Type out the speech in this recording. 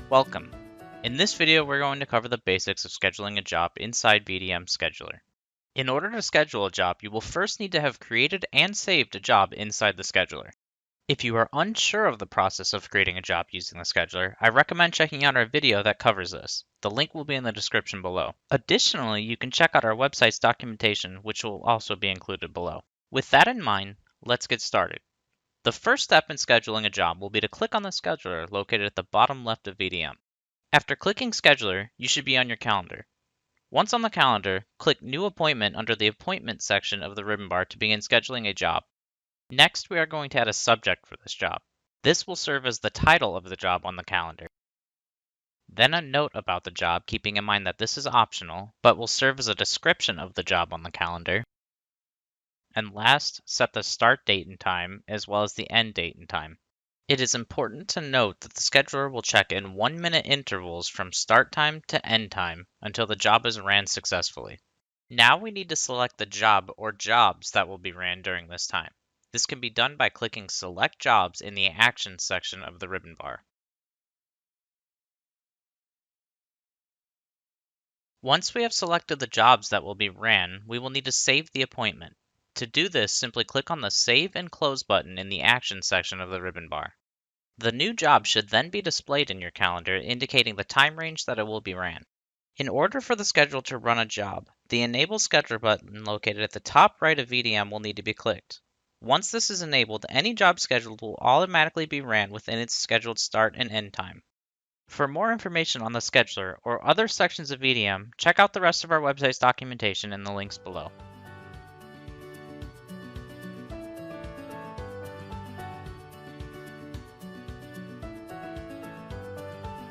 Welcome. In this video, we're going to cover the basics of scheduling a job inside VDM Scheduler. In order to schedule a job, you will first need to have created and saved a job inside the scheduler. If you are unsure of the process of creating a job using the scheduler, I recommend checking out our video that covers this. The link will be in the description below. Additionally, you can check out our website's documentation, which will also be included below. With that in mind, let's get started. The first step in scheduling a job will be to click on the scheduler located at the bottom left of VDM. After clicking Scheduler, you should be on your calendar. Once on the calendar, click New Appointment under the Appointments section of the ribbon bar to begin scheduling a job. Next, we are going to add a subject for this job. This will serve as the title of the job on the calendar. Then a note about the job, keeping in mind that this is optional, but will serve as a description of the job on the calendar. And last, set the start date and time, as well as the end date and time. It is important to note that the scheduler will check in 1-minute intervals from start time to end time until the job is ran successfully. Now we need to select the job or jobs that will be ran during this time. This can be done by clicking Select Jobs in the Actions section of the ribbon bar. Once we have selected the jobs that will be ran, we will need to save the appointment. To do this, simply click on the Save and Close button in the Actions section of the ribbon bar. The new job should then be displayed in your calendar, indicating the time range that it will be ran. In order for the schedule to run a job, the Enable Scheduler button located at the top right of VDM will need to be clicked. Once this is enabled, any job scheduled will automatically be ran within its scheduled start and end time. For more information on the scheduler or other sections of VDM, check out the rest of our website's documentation in the links below.